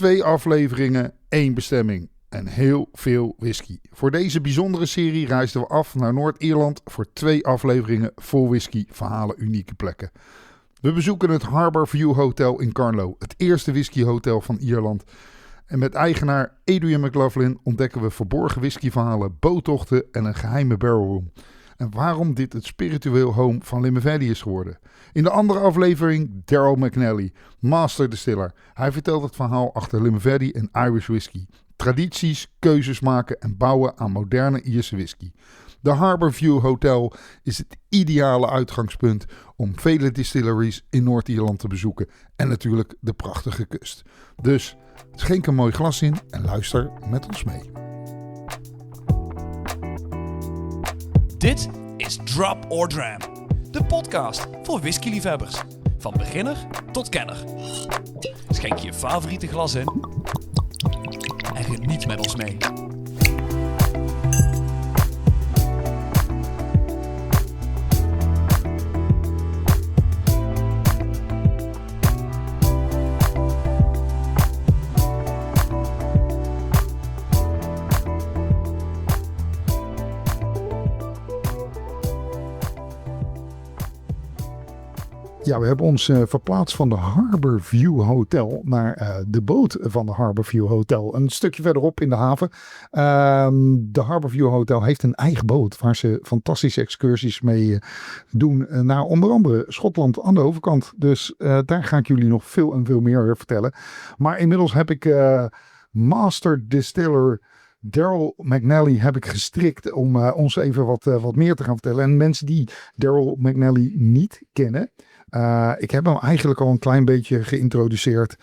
2 afleveringen, 1 bestemming en heel veel whisky. Voor deze bijzondere serie reisden we af naar Noord Ierland voor 2 afleveringen vol whisky, verhalen, unieke plekken. We bezoeken het Harbourview Hotel in Canlough, het eerste whiskyhotel van Ierland. En met eigenaar Daryl McNally ontdekken we verborgen whiskyverhalen, boottochten en een geheime barrelroom. En waarom dit het spiritueel Home van Limavady is geworden. In de andere aflevering Daryl McNally, master distiller. Hij vertelt het verhaal achter Limavady en Irish whisky. Tradities, keuzes maken en bouwen aan moderne Ierse whisky. De Harbourview Hotel is het ideale uitgangspunt om vele distilleries in Noord Ierland te bezoeken. En natuurlijk de prachtige kust. Dus schenk een mooi glas in en luister met ons mee. Dit is Drop or Dram, de podcast voor whiskyliefhebbers. Van beginner tot kenner. Schenk je favoriete glas in en geniet met ons mee. Ja, we hebben ons verplaatst van de Harbourview Hotel naar de boot van de Harbourview Hotel. Een stukje verderop in de haven. De Harbourview Hotel heeft een eigen boot waar ze fantastische excursies mee doen naar onder andere Schotland aan de overkant. Dus daar ga ik jullie nog veel en veel meer vertellen. Maar inmiddels heb ik master distiller Daryl McNally heb ik gestrikt om ons even wat meer te gaan vertellen. En mensen die Daryl McNally niet kennen, ik heb hem eigenlijk al een klein beetje geïntroduceerd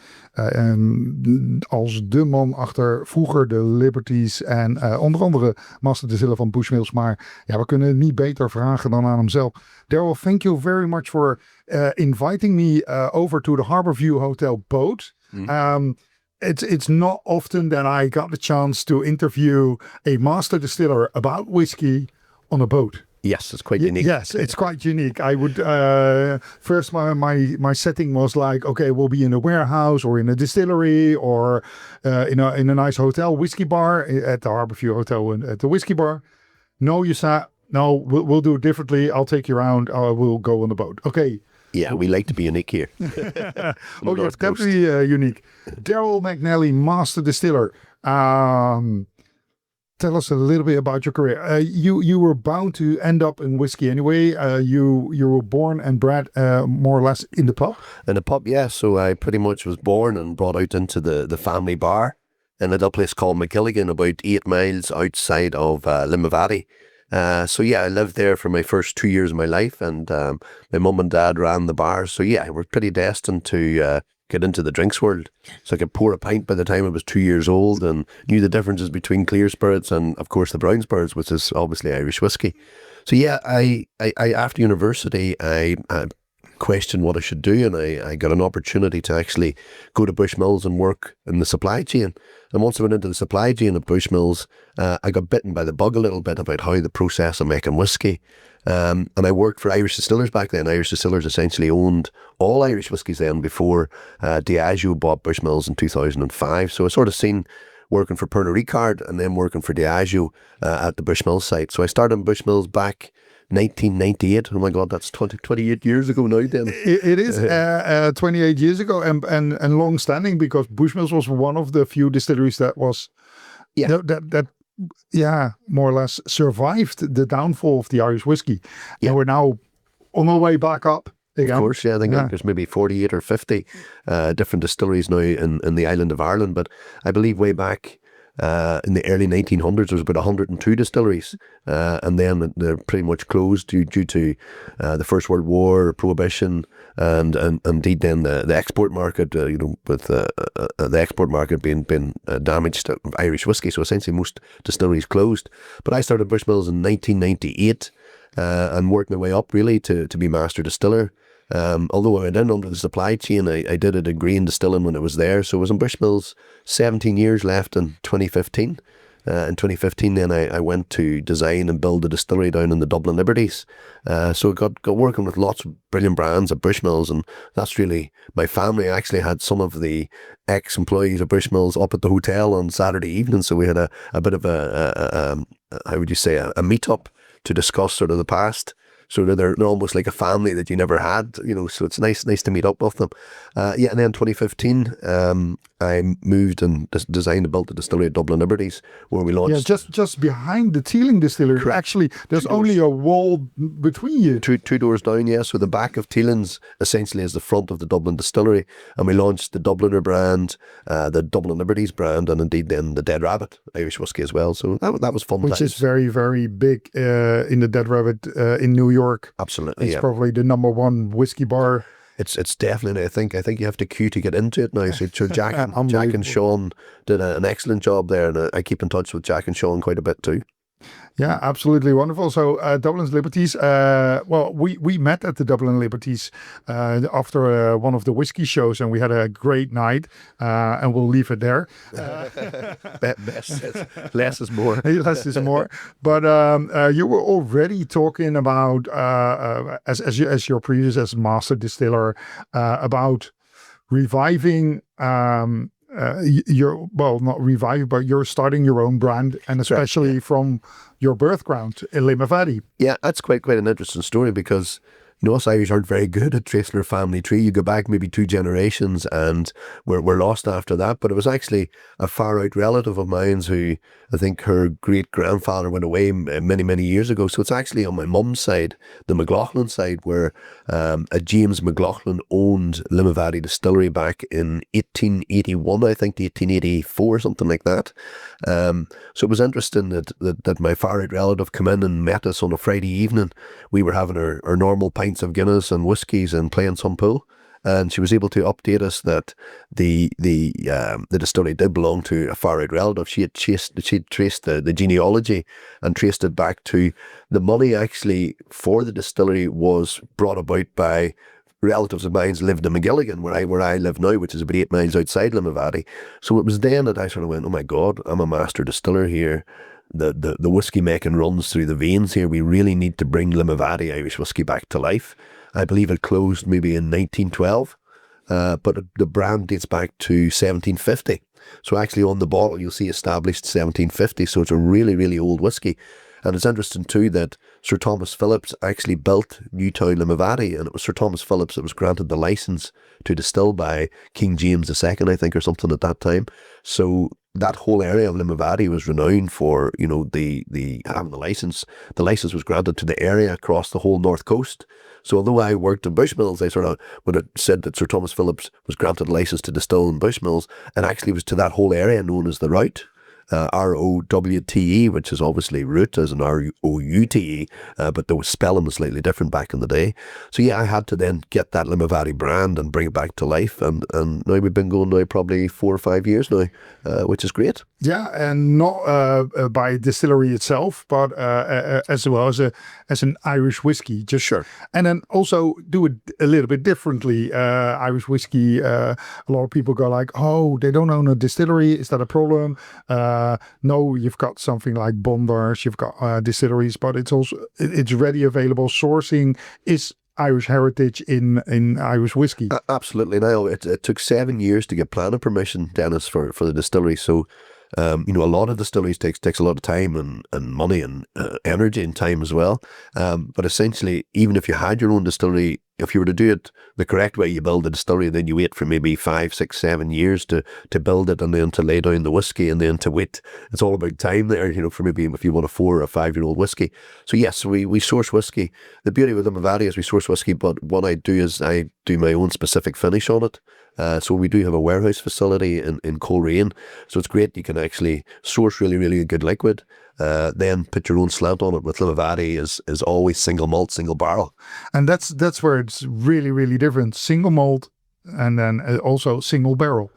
als de man achter vroeger de Liberties en onder andere master distiller van Bushmills. Maar ja, we kunnen het niet beter vragen dan aan hemzelf. Daryl, thank you very much for inviting me over to the Harbourview Hotel boat. It's not often that I got the chance to interview a master distiller about whiskey on a boat. Yes, it's quite unique. Yes, it's quite unique. I would first my setting was like, okay, we'll be in a warehouse or in a distillery or in a nice hotel, whiskey bar at the Harbourview Hotel and at the whiskey bar. No, you said no. We'll do it differently. I'll take you around. We'll go on the boat. Okay. Yeah, we like to be unique here. Oh, you're definitely unique. Daryl McNally, master distiller. Tell us a little bit about your career. You were bound to end up in whiskey anyway. You were born and bred more or less in the pub. In the pub, yeah. So I pretty much was born and brought out into the family bar in a little place called McGilligan, about 8 miles outside of Limavady. So yeah, I lived there for my first 2 years of my life, and my mum and dad ran the bar. So yeah, I was pretty destined to get into the drinks world. So I could pour a pint by the time I was 2 years old, and knew the differences between clear spirits and, of course, the brown spirits, which is obviously Irish whiskey. So yeah, I after university, I questioned what I should do, and I got an opportunity to actually go to Bushmills and work in the supply chain. And once I went into the supply chain at Bushmills, I got bitten by the bug a little bit about how the process of making whiskey. And I worked for Irish distillers back then. Irish distillers essentially owned all Irish whiskies then before Diageo bought Bushmills in 2005. So I sort of seen working for Pernod Ricard and then working for Diageo at the Bushmills site. So I started in Bushmills back 1998. Oh my God, that's 28 years ago now then. It is 28 years ago and long standing, because Bushmills was one of the few distilleries that was more or less survived the downfall of the Irish whiskey. Yeah. And we're now on our way back up again. Of course, yeah, I think there's maybe 48 or 50 different distilleries now in the island of Ireland, but I believe way back in the early 1900s, there was about 102 distilleries, and then they're pretty much closed due to the First World War, Prohibition, and indeed then the export market, with the export market being damaged to Irish whiskey. So essentially most distilleries closed. But I started Bushmills in 1998 and worked my way up really to be master distiller. Although I went in under the supply chain, I did a degree in distilling when I was there. So I was in Bushmills 17 years, left in 2015. In 2015, then I went to design and build a distillery down in the Dublin Liberties. So I got working with lots of brilliant brands at Bushmills, and that's really my family. I actually had some of the ex-employees of Bushmills up at the hotel on Saturday evening, so we had a bit of a how would you say, a meet-up to discuss sort of the past. So they're almost like a family that you never had, so it's nice to meet up with them. And then 2015, I moved and designed and built the distillery at Dublin Liberties, where we launched. Yeah, just behind the Teeling distillery. Correct. Actually, there's only a wall between you. Two doors down, yeah. So the back of Teeling's essentially is the front of the Dublin distillery, and we launched the Dubliner brand, the Dublin Liberties brand, and indeed then the Dead Rabbit Irish whiskey as well. So that was fun. Which is very, very big in the Dead Rabbit in New York. Absolutely, it's probably the number one whiskey bar. It's definitely. I think you have to queue to get into it now. So Jack and Sean did an excellent job there, and I keep in touch with Jack and Sean quite a bit too. Yeah, absolutely wonderful. So Dublin's Liberties, we met at the Dublin Liberties after one of the whiskey shows, and we had a great night, and we'll leave it there. Less is more. Less is more. But you were already talking about, as your previous as master distiller, about reviving not reviving, but you're starting your own brand, and especially from your birth ground in Limavady. Yeah, that's quite an interesting story, because us Irish aren't very good at tracing our family tree. You go back maybe 2 generations and we're lost after that. But it was actually a far out relative of mine who, I think her great grandfather went away many, many years ago. So it's actually on my mum's side, the McLaughlin side, where a James McLaughlin owned Limavady Distillery back in 1881, I think, to 1884, something like that. So it was interesting that my far out relative came in and met us on a Friday evening. We were having our normal pints of Guinness and whiskies and playing some pool, and she was able to update us that the distillery did belong to a far out relative. She had traced the genealogy and traced it back to the money actually for the distillery was brought about by relatives of mine lived in McGilligan, where I live now, which is about 8 miles outside Limavady. So it was then that I sort of went, oh my God, I'm a master distiller here. The whiskey making runs through the veins here. We really need to bring Limavady Irish whiskey back to life. I believe it closed maybe in 1912, but the brand dates back to 1750. So actually on the bottle you'll see established 1750. So it's a really, really old whiskey. And it's interesting too that Sir Thomas Phillips actually built Newtown Limavady, and it was Sir Thomas Phillips that was granted the license to distill by King James II, I think, or something at that time. So that whole area of Limavady was renowned for, the having the license. The license was granted to the area across the whole north coast. So although I worked in Bushmills, I sort of would have said that Sir Thomas Phillips was granted a license to distill in Bushmills, and actually was to that whole area known as the Route. ROWTE, which is obviously route as an ROUTE, but the spelling was slightly different back in the day. So yeah, I had to then get that Limavady brand and bring it back to life, and now we've been going now probably 4 or 5 years now, which is great. Yeah, and not by distillery itself, but as well as an Irish whiskey. Just sure. And then also do it a little bit differently. Irish whiskey, a lot of people go like, oh, they don't own a distillery. Is that a problem? No, you've got something like Bondars, you've got distilleries, but it's ready available. Sourcing is Irish heritage in Irish whiskey. Absolutely. Now it took 7 years to get planning permission, Dennis, for the distillery. So a lot of distilleries takes a lot of time and money and energy and time as well. But essentially, even if you had your own distillery, if you were to do it the correct way, you build a distillery, then you wait for maybe 5, 6, 7 years to build it, and then to lay down the whiskey, and then to wait. It's all about time there, for maybe if you want a 4 or 5 year old whiskey. So yes, we source whiskey. The beauty with Limavady is we source whiskey, but what I do is I do my own specific finish on it. So we do have a warehouse facility in Coleraine. So it's great. You can actually source really, really good liquid. Then put your own slant on it. With Limavady is always single malt, single barrel. And that's where it's really, really different. Single malt, and then also single barrel.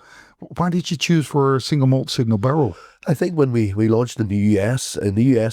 Why did you choose for single malt, single barrel? I think when we launched in the US,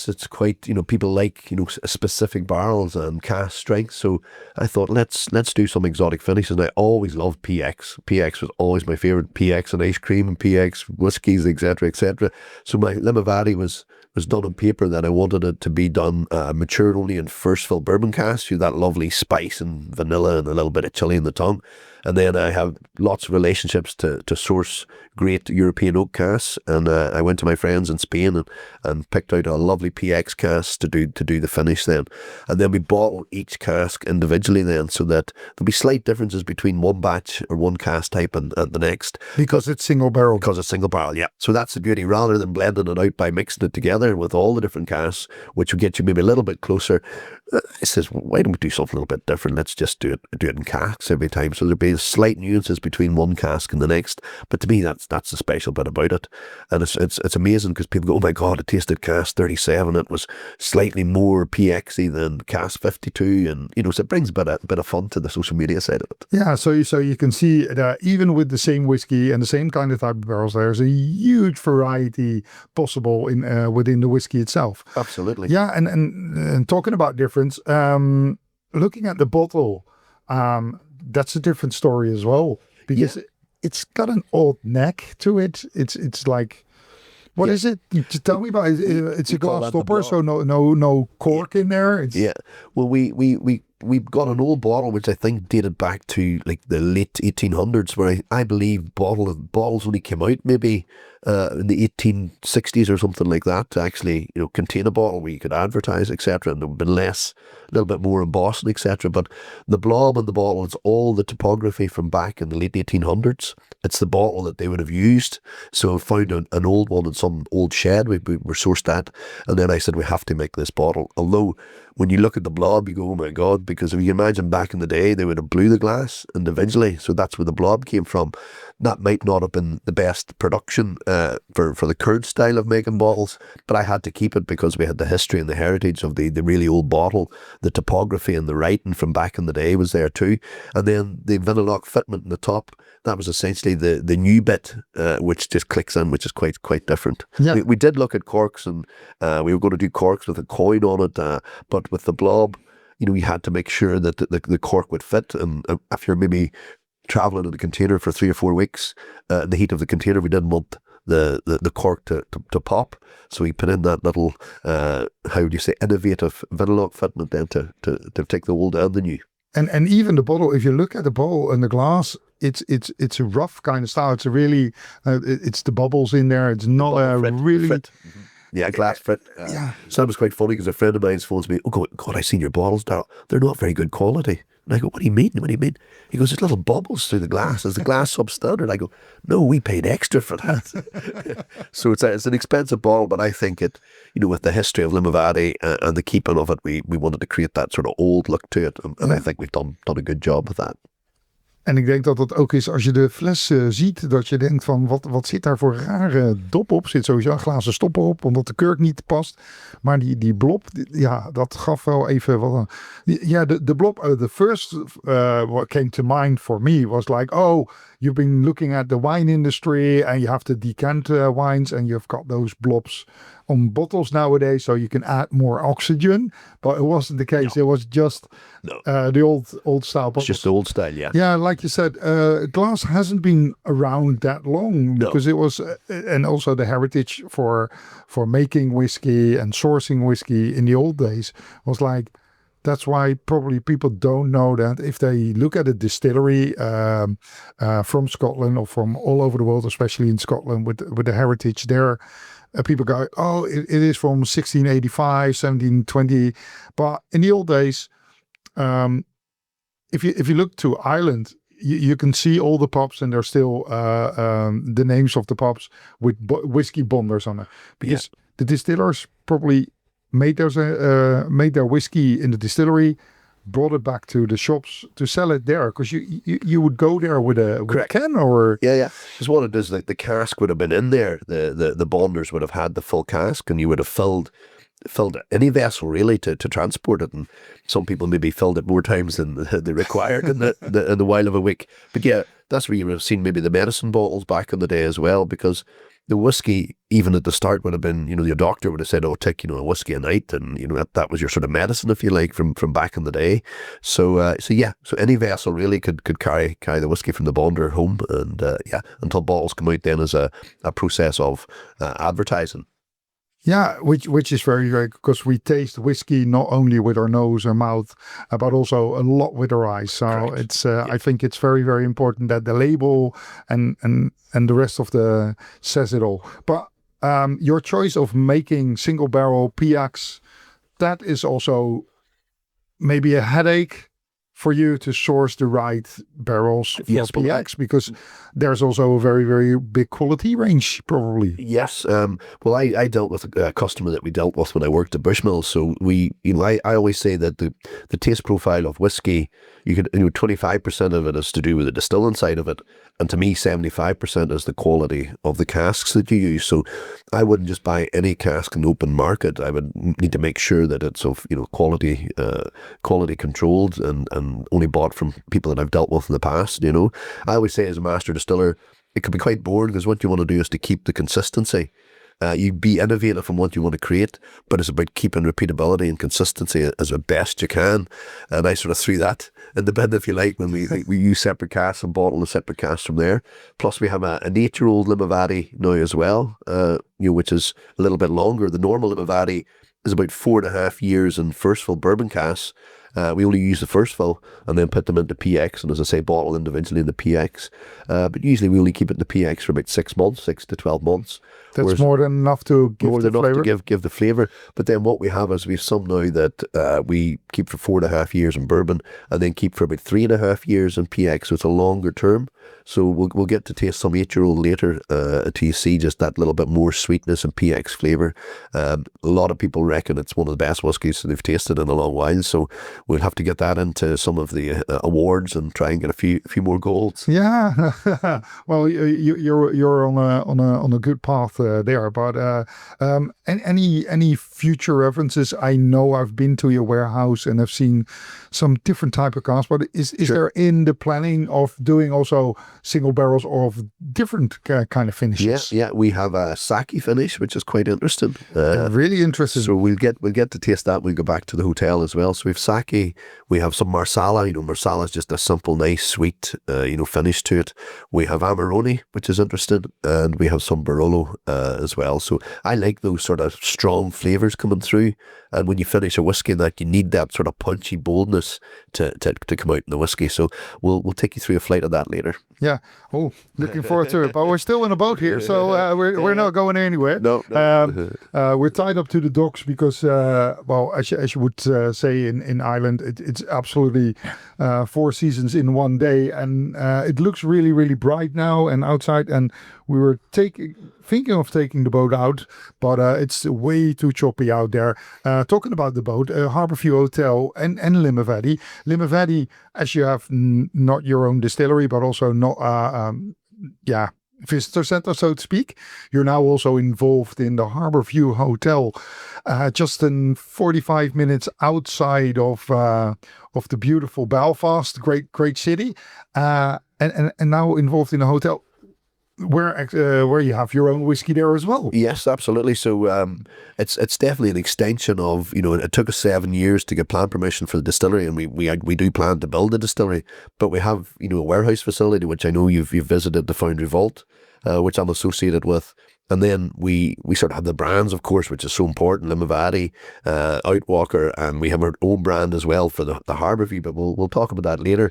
it's quite, people like, specific barrels and cask strength. So I thought, let's do some exotic finishes. And I always loved PX. PX was always my favorite. PX and ice cream and PX whiskies, etc., etc. So my Limavady was done on paper that I wanted it to be done matured only in first fill bourbon casks, that lovely spice and vanilla and a little bit of chili in the tongue. And then I have lots of relationships to source great European oak casks. And I went to my friends in Spain and picked out a lovely PX cask to do the finish then. And then we bottle each cask individually then, so that there'll be slight differences between one batch or one cask type and the next. Because it's single barrel. Because it's single barrel, yeah. So that's the beauty. Rather than blending it out by mixing it together with all the different casks, which will get you maybe a little bit closer, I says, well, why don't we do something a little bit different? Let's just do it in casks every time. So there'll be slight nuances between one cask and the next. But to me, that's the special bit about it. And it's amazing because people go, oh my God, it tasted cask 37. It was slightly more PXy than cask 52. And, so it brings a bit of fun to the social media side of it. Yeah, so you can see that even with the same whiskey and the same kind of type of barrels, there's a huge variety possible in within the whiskey itself. Absolutely. Yeah, and talking about difference, looking at the bottle, that's a different story as well, because it's got an old neck to it. It's like, what is it? Tell me about it. It's a glass stopper, so no cork in there. Well, we've got an old bottle which I think dated back to like the late 1800s, where I believe bottles only came out maybe in the 1860s or something like that to actually contain a bottle where you could advertise, etc. And there would have been a little bit more embossing, etc. But the blob on the bottle, it's all the topography from back in the late 1800s. It's the bottle that they would have used. So I found an old one in some old shed. We were sourced that, and then I said we have to make this bottle. Although when you look at the blob, you go, oh my God, because if you imagine back in the day, they would have blew the glass individually. So that's where the blob came from. That might not have been the best production for the current style of making bottles, but I had to keep it because we had the history and the heritage of the really old bottle. The topography and the writing from back in the day was there too. And then the vinyl fitment in the top, that was essentially the new bit, which just clicks in, which is quite different. Yeah. We did look at corks, and we were going to do corks with a coin on it, but with the blob, you had to make sure that the cork would fit. And if you're maybe traveling in a container for 3 or 4 weeks, in the heat of the container, we didn't want the cork to pop. So we put in that little, how would you say, innovative vinyl fitment then to take the old and the new. And even the bottle, if you look at the bottle and the glass, it's a rough kind of style. It's a really, it's the bubbles in there. It's not a really... Frit. Mm-hmm. Yeah, glass frit. So that was quite funny because a friend of mine phones me, oh God, I seen your bottles, Daryl. They're not very good quality. And I go, what do you mean? He goes, there's little bubbles through the glass. Is the glass substandard? I go, no, we paid extra for that. So it's an expensive bottle, but I think it, with the history of Limavady and the keeping of it, we wanted to create that sort of old look to it. And I think we've done a good job with that. En ik denk dat dat ook is als je de fles ziet, dat je denkt van wat zit daar voor rare dop op? Zit sowieso een glazen stopper op, omdat de kurk niet past. Maar die blob, dat gaf wel even wat. De blob, the first what came to mind for me was like, oh, you've been looking at the wine industry and you have to decant wines and you've got those blobs on bottles nowadays so you can add more oxygen, but it wasn't the case. It was just the old style bottles. It's just the old style, yeah. Yeah, like you said, glass hasn't been around that long because it was, and also the heritage for making whiskey and sourcing whiskey in the old days was like, that's why probably people don't know that if they look at a distillery from Scotland or from all over the world, especially in Scotland with the heritage there, people go, oh, it is from 1685, 1720. But in the old days, if you look to Ireland, you can see all the pubs and there's still the names of the pubs with whiskey bonders on it. Because the distillers probably made their whiskey in the distillery, brought it back to the shops to sell it there, because you would go there with a can or because what it is, like the cask would have been in there, the bonders would have had the full cask, and you would have filled any vessel really to transport it, and some people maybe filled it more times than they required in the while of a week. But yeah, that's where you would have seen maybe the medicine bottles back in the day as well, because the whiskey, even at the start, would have been, your doctor would have said, oh, take, a whiskey a night. And, that was your sort of medicine, if you like, from back in the day. So any vessel really could carry the whiskey from the bonder home. And, until bottles come out then as a process of advertising. Yeah, which is very, very, because we taste whiskey not only with our nose or mouth, but also a lot with our eyes. So Correct. it's, I think it's very, very important that the label and the rest of the says it all. But your choice of making single barrel PX, that is also maybe a headache for you to source the right barrels for PX, because there's also a very, very big quality range, probably. Yes. Well, I dealt with a customer that we dealt with when I worked at Bushmill. So I always say that the taste profile of whiskey, 25% of it is to do with the distilling side of it. And to me, 75% is the quality of the casks that you use. So I wouldn't just buy any cask in the open market. I would need to make sure that it's of, quality controlled and only bought from people that I've dealt with in the past, I always say as a master distiller, it can be quite boring, because what you want to do is to keep the consistency. You be innovative in what you want to create, but it's about keeping repeatability and consistency as best you can. And I sort of threw that in the bin, if you like, when we use separate casks and bottle the separate casks from there. Plus we have an 8-year-old Limavady now as well, which is a little bit longer. The normal Limavady is about 4.5 years in first fill bourbon casks. We only use the first fill and then put them into PX, and as I say, bottle individually in the PX. But usually we only keep it in the PX for about 6 months, 6 to 12 months. That's more than enough to give more the than flavor. enough to give the flavour. But then what we have is we have some now that we keep for 4.5 years in bourbon, and then keep for about 3.5 years in PX. So it's a longer term. So we'll get to taste some 8-year-old later to you see just that little bit more sweetness and PX flavour. A lot of people reckon it's one of the best whiskies that they've tasted in a long while. So we'll have to get that into some of the awards and try and get a few more golds. Yeah, well, you're on a good path there. But any future references? I know I've been to your warehouse and I've seen some different type of casks. But is there in the planning of doing also single barrels or of different kind of finishes? Yeah, we have a sake finish, which is quite interesting. Really interesting. So we'll get to taste that when we go back to the hotel as well. So we have sake, we have some marsala. Marsala is just a simple, nice, sweet, finish to it. We have Amarone, which is interesting, and we have some Barolo as well. So I like those sort of strong flavours coming through. And when you finish a whiskey, that you need that sort of punchy boldness to come out in the whiskey. So we'll take you through a flight of that later. Yeah. Oh, looking forward to it. But we're still in a boat here, so we're not going anywhere. No. We're tied up to the docks because, as you would say in Ireland, it's absolutely 4 seasons in one day, and it looks really, really bright now and outside. And we were thinking of taking the boat out, but it's way too choppy out there. Talking about the boat, Harbourview Hotel and Limavady. Limavady, as you have not your own distillery, but also not, visitor center, so to speak. You're now also involved in the Harbourview Hotel, just in 45 minutes outside of the beautiful Belfast, great city, and now involved in a hotel where you have your own whiskey there as well. Yes, absolutely. So it's definitely an extension of, it took us 7 years to get plant permission for the distillery, and we do plan to build a distillery, but we have, a warehouse facility, which I know you've visited, the Foundry Vault, which I'm associated with. And then we sort of have the brands, of course, which is so important, Limavady, Outwalker, and we have our own brand as well for the Harbourview, but we'll talk about that later,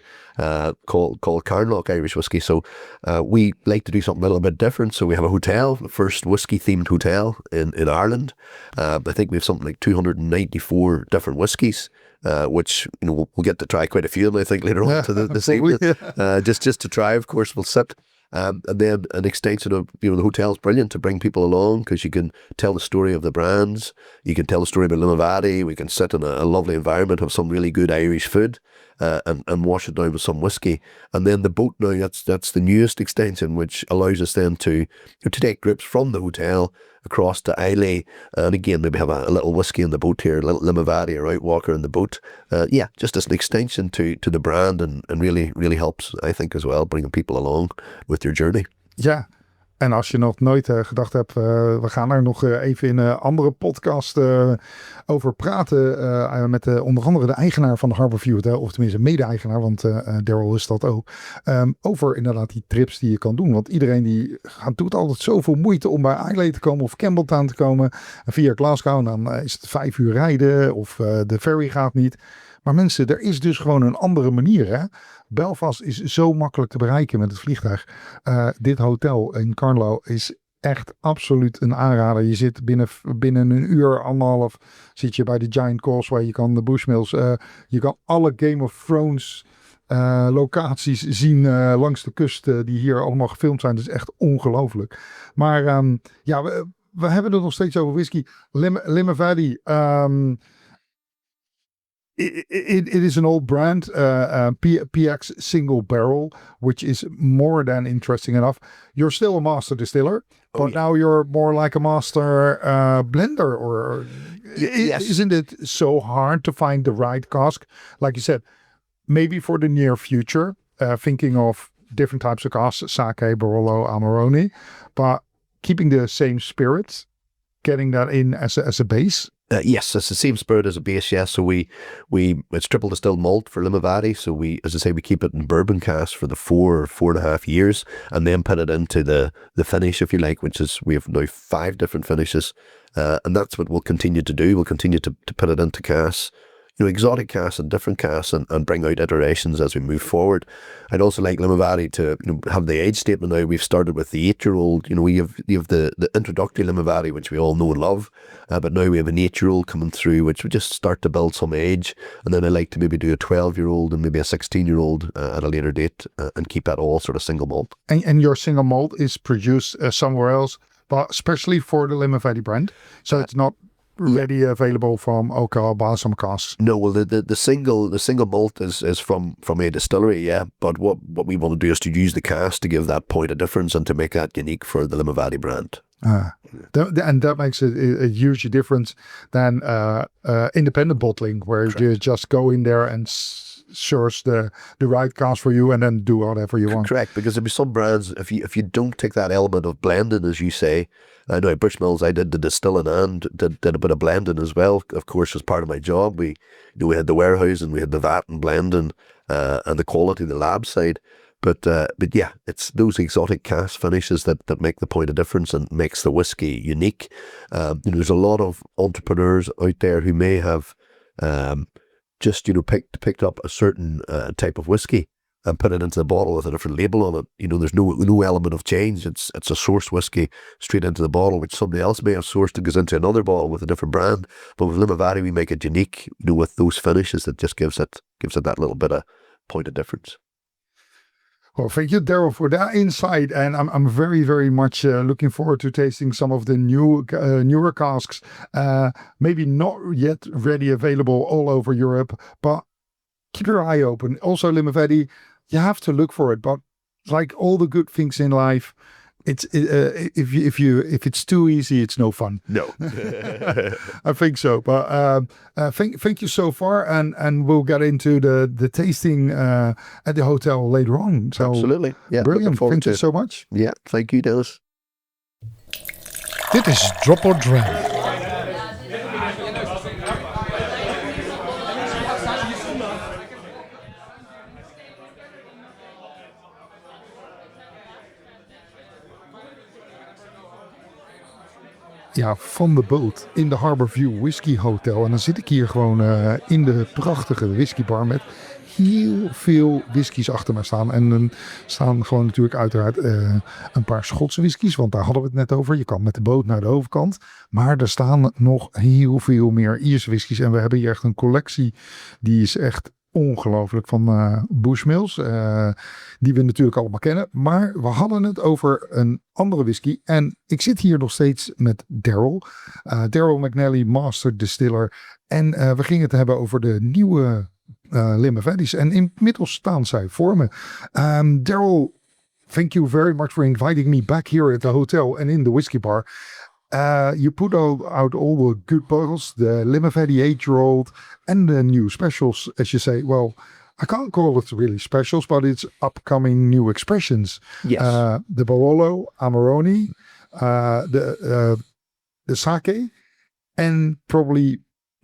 called Canlough Irish whiskey. So we like to do something a little bit different. So we have a hotel, the first whiskey-themed hotel in Ireland. I think we have something like 294 different whiskies. Which we'll get to try quite a few of them, I think, later on to this evening. Just to try, of course, we'll sit. And then an extension of, the hotel's brilliant to bring people along, because you can tell the story of the brands, you can tell the story about Limavady, we can sit in a lovely environment, have some really good Irish food, and wash it down with some whiskey. And then the boat now, that's the newest extension, which allows us then to take groups from the hotel across to Islay, and again maybe have a little whiskey in the boat here, a little Limavady or Outwalker in the boat. Just as an extension to the brand, and really, really helps, I think, as well, bringing people along with your journey. Yeah. En als je nog nooit gedacht hebt, we gaan er nog even in een andere podcast over praten. Met onder andere de eigenaar van de Harbourview Hotel. Of tenminste mede-eigenaar, want Daryl is dat ook. Over inderdaad die trips die je kan doen. Want iedereen die doet altijd zoveel moeite om bij Islay te komen of Campbelltown te komen. En via Glasgow, en dan is het 5 uur rijden of de ferry gaat niet. Maar mensen, er is dus gewoon een andere manier, hè. Belfast is zo makkelijk te bereiken met het vliegtuig. Dit hotel in Canlough is echt absoluut een aanrader. Je zit binnen een uur, anderhalf, zit je bij de Giant Causeway. Je kan de Bushmills, je kan alle Game of Thrones locaties zien langs de kust die hier allemaal gefilmd zijn. Dat is echt ongelooflijk. Maar we hebben het nog steeds over whisky. Limavady, It is an old brand, PX single barrel, which is more than interesting enough. You're still a master distiller, but now you're more like a master blender. Or yes. Isn't it so hard to find the right cask? Like you said, maybe for the near future, thinking of different types of casks, sake, Barolo, Amarone, but keeping the same spirit, getting that in as a base. Yes, it's the same spirit as a base. Yes, so it's triple distilled malt for Limavady. So we keep it in bourbon cask for the 4.5 years, and then put it into the finish, if you like, which is we have now 5 different finishes, and that's what we'll continue to do. We'll continue to put it into cask, exotic casks and different casks, and bring out iterations as we move forward. I'd also like Limavady to have the age statement now. We've started with the 8-year-old. You have the introductory Limavady, which we all know and love, but now we have an 8-year-old coming through, which we just start to build some age. And then I like to maybe do a 12-year-old and maybe a 16-year-old at a later date, and keep that all sort of single malt. And your single malt is produced somewhere else, but especially for the Limavady brand. So it's not ready available from Oka Balsam casks. No, well the single malt is from a distillery, yeah. But what we want to do is to use the cask to give that point of difference and to make that unique for the Limavady brand. And that makes a huge difference than independent bottling, where Correct. You just go in there and source the right cask for you and then do whatever you want. Correct, because there'll be some brands, if you don't take that element of blending, as you say. I know at Bushmills I did the distilling and did a bit of blending as well, of course, as part of my job. We had the warehousing, we had the vat and blending, and the quality, the lab side. But yeah, it's those exotic cask finishes that make the point of difference and makes the whiskey unique. There's a lot of entrepreneurs out there who may have just picked up a certain type of whiskey and put it into the bottle with a different label on it. There's no element of change. It's a sourced whiskey straight into the bottle, which somebody else may have sourced and goes into another bottle with a different brand. But with Limavady, we make it unique, with those finishes that just gives it that little bit of point of difference. Well, thank you, Daryl, for that insight, and I'm very, very much looking forward to tasting some of the newer casks. Maybe not yet ready, available all over Europe, but keep your eye open. Also, Limavady, you have to look for it. But like all the good things in life, it's if it's too easy, it's no fun. No, I think so. But thank you so far, and we'll get into the tasting at the hotel later on. So absolutely, yeah, brilliant. Thank you so much. Yeah, thank you, Dennis. Dit is Drop or Dram. Ja, van de boot in de Harbourview Whisky Hotel. En dan zit ik hier gewoon in de prachtige whiskybar met heel veel whiskies achter me staan. En dan staan gewoon natuurlijk uiteraard een paar Schotse whiskies, want daar hadden we het net over. Je kan met de boot naar de overkant. Maar er staan nog heel veel meer Ierse whiskies. En we hebben hier echt een collectie die is echt ongelooflijk van Bushmills. Die we natuurlijk allemaal kennen. Maar we hadden het over een andere whisky. En ik zit hier nog steeds met Daryl. Daryl McNally, master distiller. En we gingen het hebben over de nieuwe Limavady's. En inmiddels staan zij voor me. Daryl, thank you very much for inviting me back here at the hotel and in the whiskey bar. You put out all the good bottles, the Limavady 8-year-old and the new specials, as you say. Well, I can't call it really specials, but it's upcoming new expressions. Yes. The Barolo, Amarone, the sake, and probably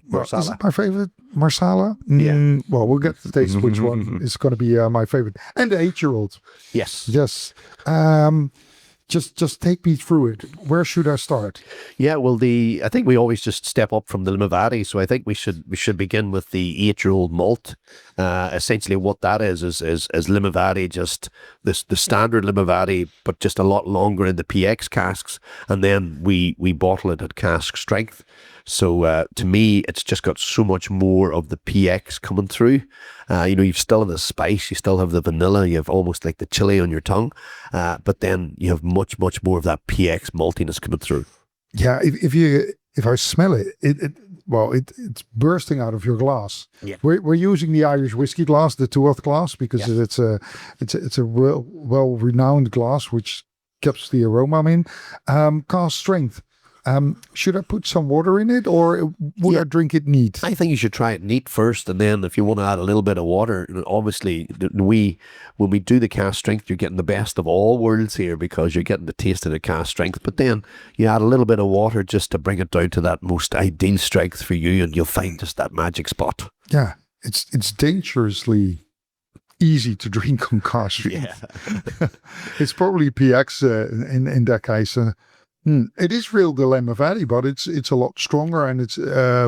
Marsala. is it my favorite? Marsala? Yeah. Well, we'll get to taste which one is going to be my favorite. And the 8-year-old. Yes. Yes. Just take me through it. Where should I start? Yeah, well, I think we always just step up from the Limavady, so I think we should begin with the 8-year-old malt. Essentially, what that is Limavady, just the standard Limavady, but just a lot longer in the PX casks, and then we bottle it at cask strength. So to me, it's just got so much more of the PX coming through. You still have the spice, you still have the vanilla, you have almost like the chili on your tongue, but then you have much more of that PX maltiness coming through. Yeah, if I smell it, it's bursting out of your glass. Yeah. We're using the Irish whiskey glass, the 2 glass, because it's a well renowned glass which keeps the aroma in. Cask strength. Should I put some water in it, or would I drink it neat? I think you should try it neat first, and then if you want to add a little bit of water, obviously when we do the cask strength, you're getting the best of all worlds here, because you're getting the taste of the cask strength, but then you add a little bit of water just to bring it down to that most ideal strength for you, and you'll find just that magic spot. Yeah, it's dangerously easy to drink on cask strength. Yeah. It's probably PX in that case. It is real the Limavady, but it's a lot stronger, and it's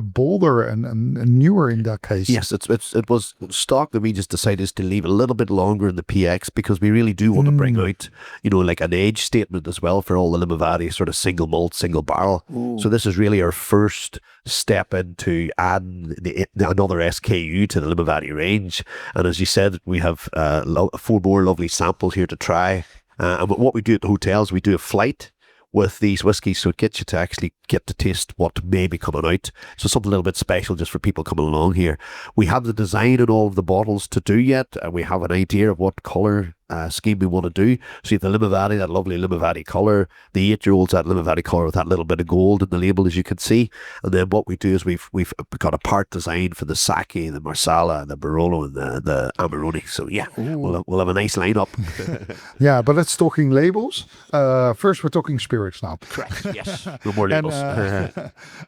bolder and newer in that case. Yes, it was stock that we just decided to leave a little bit longer in the PX, because we really do want to bring out, like an age statement as well for all the Limavady, sort of single malt, single barrel. Ooh. So this is really our first step into adding another SKU to the Limavady range. And as you said, we have 4 more lovely samples here to try. And what we do at the hotel is we do a flight with these whiskies, so it gets you to actually get to taste what may be coming out. So something a little bit special just for people coming along here. We have the design in all of the bottles to do yet, and we have an idea of what colour scheme we want to do. So you have the Limavady, that lovely Limavady colour, the 8-year-olds, that Limavady colour with that little bit of gold in the label, as you can see. And then what we do is we've got a part design for the sake, the Marsala, the Barolo, and the Amarone. So yeah, we'll have a nice lineup. Yeah, but let's talking labels. First, we're talking spirits now. Correct. Yes. No more labels.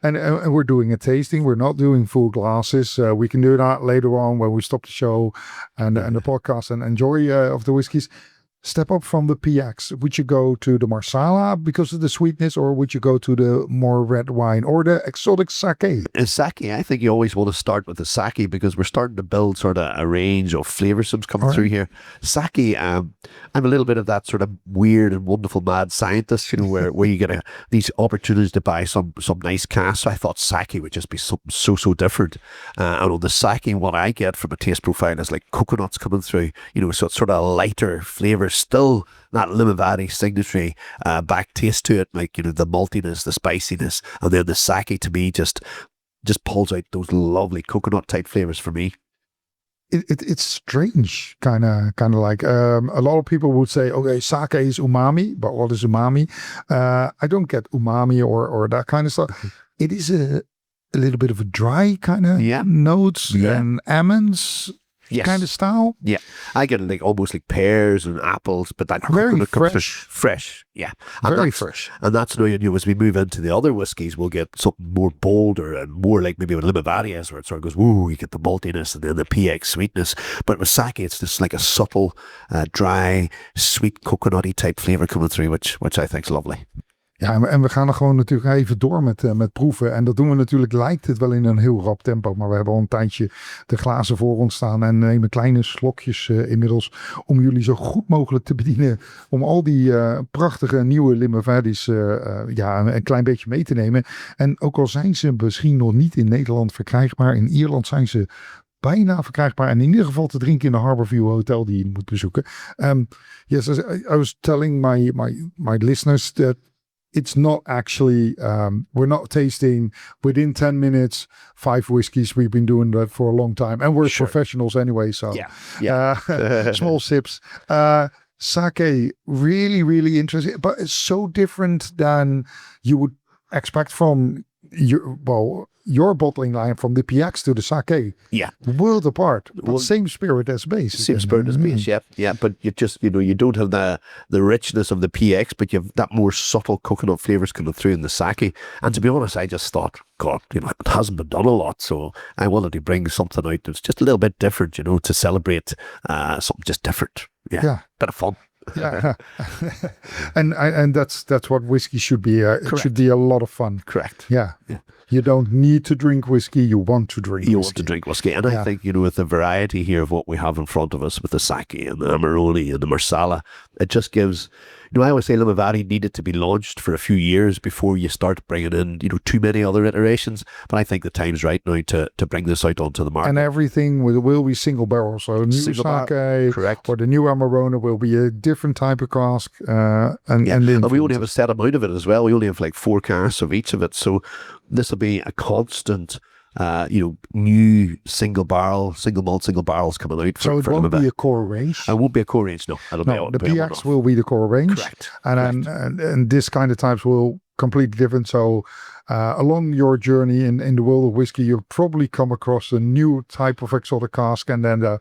And we're doing a tasting. We're not doing full glasses. We can do that later on when we stop the show and the podcast and enjoy of the whiskies. Step up from the PX. Would you go to the Marsala because of the sweetness, or would you go to the more red wine or the exotic sake? Sake, I think you always want to start with the sake, because we're starting to build sort of a range of flavoursome coming through here. Sake, I'm a little bit of that sort of weird and wonderful mad scientist, where you get these opportunities to buy some nice cask. So I thought sake would just be something so different. And on the sake, what I get from a taste profile is like coconuts coming through, so it's sort of a lighter flavour, still that Limavady signature back taste to it, like the maltiness, the spiciness, and then the sake to me just pulls out those lovely coconut type flavors for me. It's strange, kind of like a lot of people would say, okay, sake is umami, but what is umami? I don't get umami or that kind of stuff. It is a little bit of a dry kind of notes and almonds. Yes. Kind of style. Yeah, I get like almost like pears and apples, but that very fresh. Yeah, very fresh. And that's now, as we move into the other whiskies, we'll get something more bolder and more like maybe with Limavady is, where it sort of goes, woo, you get the maltiness and then the PX sweetness. But with sake, it's just like a subtle, dry, sweet coconutty type flavor coming through, which I think is lovely. Ja, en we gaan er gewoon natuurlijk even door met proeven. En dat doen we natuurlijk, lijkt het wel in een heel rap tempo. Maar we hebben al een tijdje de glazen voor ons staan. En nemen kleine slokjes inmiddels. Om jullie zo goed mogelijk te bedienen. Om al die prachtige nieuwe Limavadys een klein beetje mee te nemen. En ook al zijn ze misschien nog niet in Nederland verkrijgbaar. In Ierland zijn ze bijna verkrijgbaar. En in ieder geval te drinken in de Harbourview Hotel die je moet bezoeken. Yes, I was telling my listeners that it's not actually, we're not tasting within 10 minutes, 5 whiskeys. We've been doing that for a long time. And we're professionals anyway, so small sips. Sake, really, really interesting. But it's so different than you would expect from your bottling line from the PX to the sake, world apart. But same spirit as base. Same spirit as base, yeah. But you just, you don't have the richness of the PX, but you have that more subtle coconut flavors coming through in the sake. And to be honest, I just thought, God, it hasn't been done a lot, so I wanted to bring something out that's just a little bit different, to celebrate something just different. Yeah. Bit of fun. Yeah, and that's what whiskey should be. It should be a lot of fun. Correct. Yeah. You don't need to drink whiskey. You want to drink. Want to drink whiskey, and I think with the variety here of what we have in front of us with the sake and the Amarone and the Marsala, it just gives. I always say Limavady needed to be launched for a few years before you start bringing in, too many other iterations. But I think the time's right now to bring this out onto the market. And everything will be single barrel. So new sake, correct, or the new Amarone will be a different type of cask. And we only have a set amount of it as well. We only have like 4 casks of each of it. So this will be a constant. New single malt, single barrels coming out. So it won't be a core range? It won't be a core range, no. The PX will be the core range. Correct. And this kind of types will completely different. So along your journey in the world of whiskey, you'll probably come across a new type of exotic cask, and then that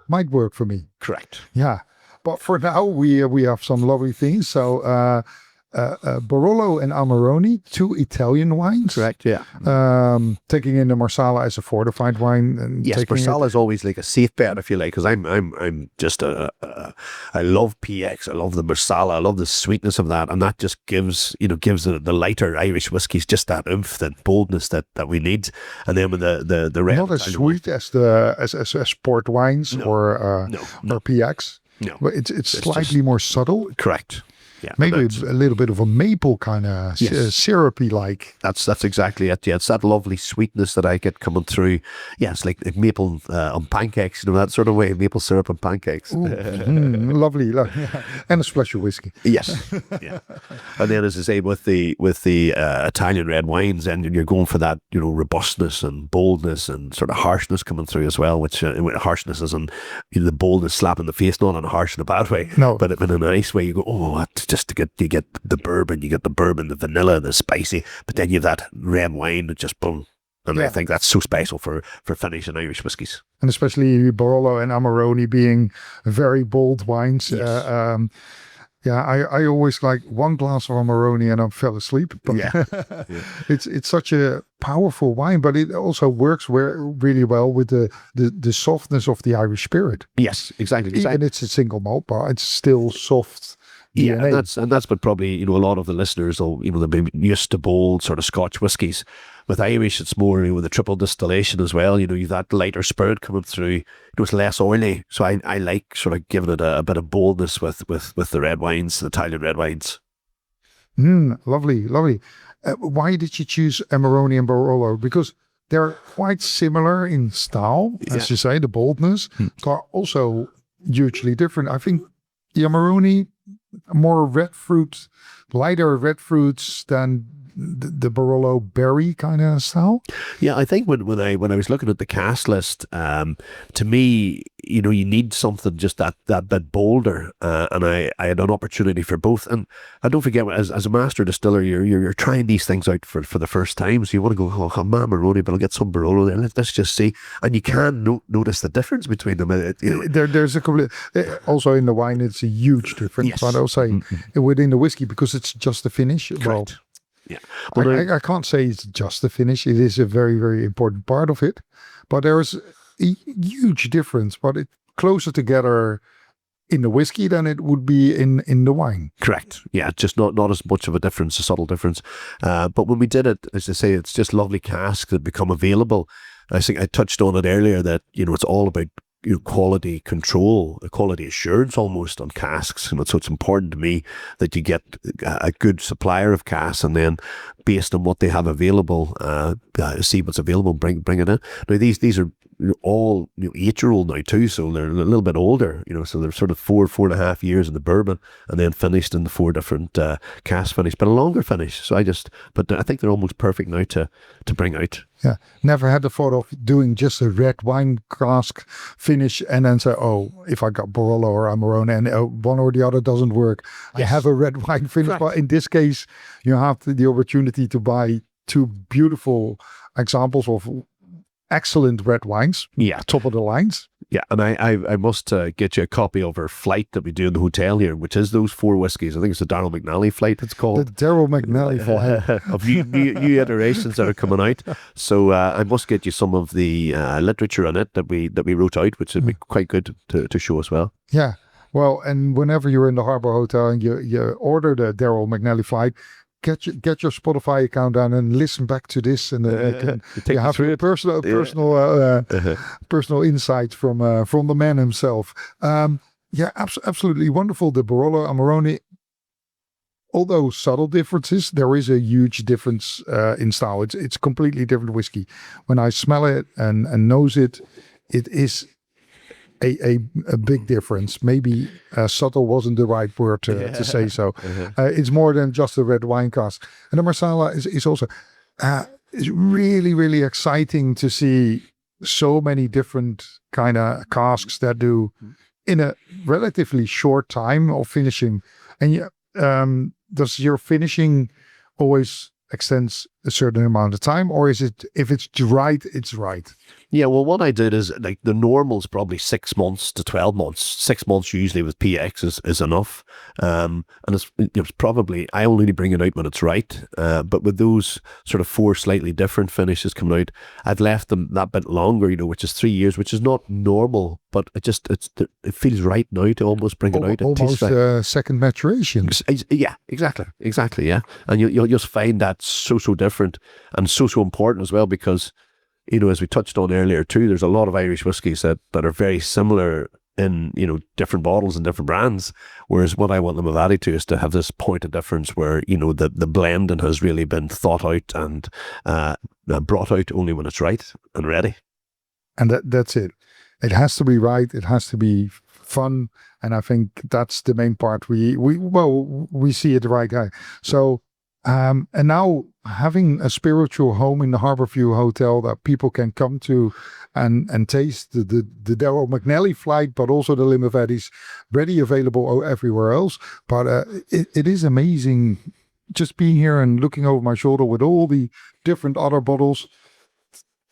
might work for me. Correct. Yeah. But for now, we have some lovely things. So Barolo and Amarone, 2 Italian wines. Correct, yeah. Taking in the Marsala as a fortified wine. And yes, Marsala is always like a safe bet, if you like, because I'm just I love PX, I love the Marsala, I love the sweetness of that, and that just gives the lighter Irish whiskies just that oomph, that boldness that we need. And then with the red, not as sweet as as port wines or PX. No, but it's slightly more subtle. Correct. Yeah, maybe a little bit of a maple kind of syrupy like. That's exactly it. Yeah, it's that lovely sweetness that I get coming through. Yeah, it's like maple on pancakes, that sort of way. Maple syrup on pancakes. Lovely, and a splash of whiskey. Yes, yeah. And then, as I say, with the Italian red wines, and you're going for that robustness and boldness and sort of harshness coming through as well. Which harshness is in the boldness slapping the face, not in a harsh in a bad way. No, but in a nice way. You go, oh, that's just you get the bourbon, the vanilla, the spicy, but then you have that red wine that just boom. And I think that's so special for finishing Irish whiskies. And especially Barolo and Amarone being very bold wines. Yes. I always like one glass of Amarone and I fell asleep. But it's such a powerful wine, but it also works really well with the softness of the Irish spirit. Yes, exactly. Even it's a single malt bar, it's still soft. Yeah, and that's what probably a lot of the listeners will they've been used to bold sort of Scotch whiskies. With Irish, it's more with the triple distillation as well. You've that lighter spirit coming through. It's less oily, so I like sort of giving it a bit of boldness with the red wines, the Italian red wines. Lovely. Why did you choose Amarone and Barolo? Because they're quite similar in style, as you say, the boldness, but also hugely different. I think the Amarone, more lighter red fruits than the Barolo berry kind of style. Yeah, I think when I was looking at the cast list, to me, you need something just that bit bolder, and I had an opportunity for both. And don't forget, as a master distiller, you're trying these things out for the first time, so you want to go, oh, I'm Amarone, but I'll get some Barolo there. Let's just see, and you can notice the difference between them. There's a complete. Also in the wine, it's a huge difference. Yes. But I'll say within the whiskey, because it's just the finish. Correct. Well, yeah, well, I can't say it's just the finish. It is a very, very important part of it. But there's a huge difference. But it's closer together in the whiskey than it would be in the wine. Correct. Yeah, just not as much of a difference, a subtle difference. But when we did it, as I say, it's just lovely casks that become available. I think I touched on it earlier that it's all about quality control, quality assurance almost on casks. So it's important to me that you get a good supplier of casks, and then based on what they have available, see what's available, bring it in. Now these are all 8-year-old now too, so they're a little bit older, so they're sort of 4.5 years in the bourbon, and then finished in the 4 different cask finish, but a longer finish. So but I think they're almost perfect now to bring out. Yeah, never had the thought of doing just a red wine cask finish and then say, oh, if I got Barolo or Amarone and one or the other doesn't work, I have a red wine finish. Correct. But in this case, you have the opportunity to buy two beautiful examples of excellent red wines. Yeah. Top of the lines. Yeah, and I must get you a copy of our flight that we do in the hotel here, which is those 4 whiskies. I think it's the Daryl McNally flight, it's The called. Daryl McNally flight. Of new iterations that are coming out. So I must get you some of the literature on it that we wrote out, which would be quite good to show as well. Yeah. Well, and whenever you're in the Harbour Hotel and you order the Daryl McNally flight, get your Spotify account down and listen back to this, and you have personal insights from the man himself. Absolutely wonderful. The Barolo Amarone. Although subtle differences, there is a huge difference in style. It's completely different whiskey. When I smell it and nose it, it is a big difference. Maybe subtle wasn't the right word to say so. It's more than just a red wine cask. And the Marsala is also it's really, really exciting to see so many different kind of casks that do in a relatively short time of finishing. And does your finishing always extends a certain amount of time, or is it, if it's right, it's right? Yeah, well, what I did is, like, the normal is probably 6 months to 12 months. 6 months usually with PX is enough. And it's probably, I only bring it out when it's right. But with those sort of 4 slightly different finishes coming out, I've left them that bit longer, which is 3 years, which is not normal, but it feels right now to almost bring it out. Almost second maturation. Yeah, exactly, yeah. And you'll just find that so different and so important as well, because, as we touched on earlier too, there's a lot of Irish whiskies that are very similar in, different bottles and different brands. Whereas what I want Limavady to is to have this point of difference where, the blending has really been thought out and brought out only when it's right and ready. And that's it. It has to be right. It has to be fun. And I think that's the main part. We see it the right guy. So, and now having a spiritual home in the Harbourview Hotel that people can come to and taste the Daryl McNally flight, but also the Limavadys ready available everywhere else. But it is amazing just being here and looking over my shoulder with all the different other bottles.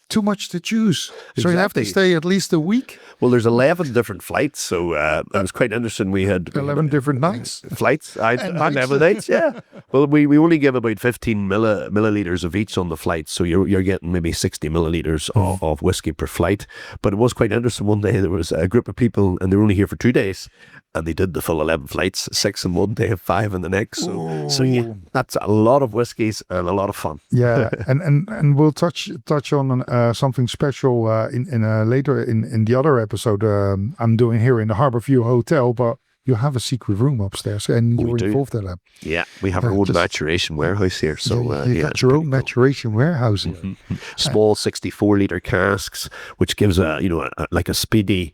Too much to choose. So you have to stay at least a week. Well, there's 11 different flights, so it was quite interesting. We had 11 different nights. Flights. I 11 nights, yeah. Well, we only give about 15 milliliters of each on the flight, so you're getting maybe 60 milliliters of whiskey per flight. But it was quite interesting. One day there was a group of people, and they were only here for 2 days, and they did the full 11 flights, 6 in one day, 5 in the next. So yeah, that's a lot of whiskies and a lot of fun. Yeah, and we'll touch on something special in later in the other episode I'm doing here in the Harbourview Hotel, but you have a secret room upstairs and you're involved in that. Yeah, we have our own maturation warehouse here. So you got your own maturation warehouse. Mm-hmm. Small 64-liter casks, which gives a speedy,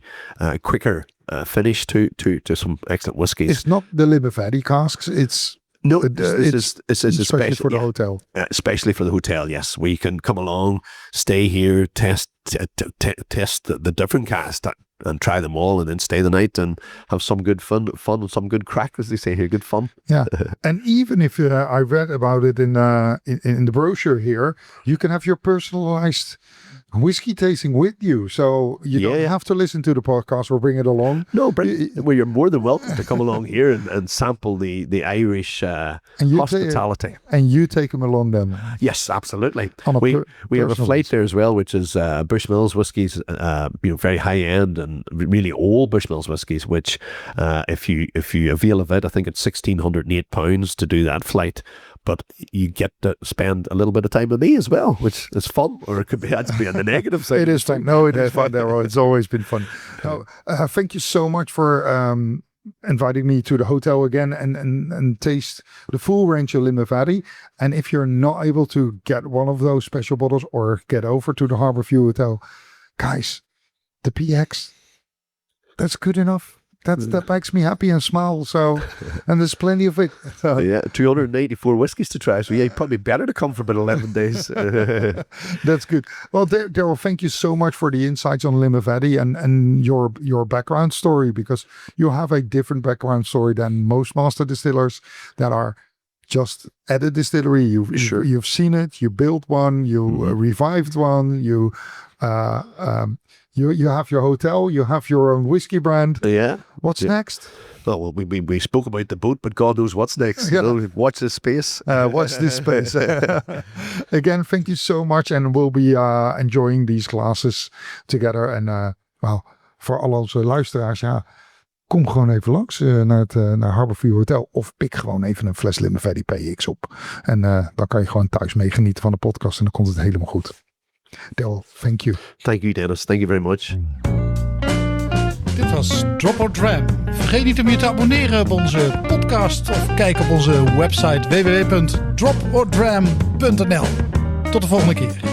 quicker finish to some excellent whiskies. It's not the Limavady casks. It's especially for the hotel. Especially for the hotel, yes. We can come along, stay here, test the different casks and try them all, and then stay the night and have some good fun and some good crack, as they say here, good fun. Yeah, and even if I read about it in the brochure here, you can have your personalized whiskey tasting with you, so you don't have to listen to the podcast or bring it along. No, well, you're more than welcome to come along here and sample the Irish hospitality. And you take them along then? Yes, absolutely. We have a flight there as well, which is Bushmills whiskies, very high end and really old Bushmills whiskies. Which, if you avail of it, I think it's £1,608 to do that flight. But you get to spend a little bit of time with me as well, which is fun, or it could be actually on the negative side. It is fun. No, it is fun. It's always been fun. No, thank you so much for inviting me to the hotel again and taste the full range of Limavady. And if you're not able to get one of those special bottles or get over to the Harbourview Hotel, guys, the PX, that's good enough. That makes me happy and smile. So, and there's plenty of it. 284 whiskies to try. So yeah, probably better to come for about 11 days. That's good. Well, Daryl, thank you so much for the insights on Limavady and your background story, because you have a different background story than most master distillers that are just at a distillery. You've seen it. You built one. You revived one. You have your hotel. You have your own whiskey brand. Yeah. What's next? Well, we spoke about the boat, but God knows what's next. Yeah. Watch this space. Watch this space. Again, thank you so much. And we'll be enjoying these classes together. En voor al onze luisteraars, kom gewoon even langs naar het Harbourview Hotel. Of pik gewoon even een fles Limavady PX op. En dan kan je gewoon thuis meegenieten van de podcast. En dan komt het helemaal goed. Daryl, thank you. Thank you, Dennis. Thank you very much. Dit was Drop or Dram. Vergeet niet om je te abonneren op onze podcast of kijk op onze website www.dropordram.nl. Tot de volgende keer.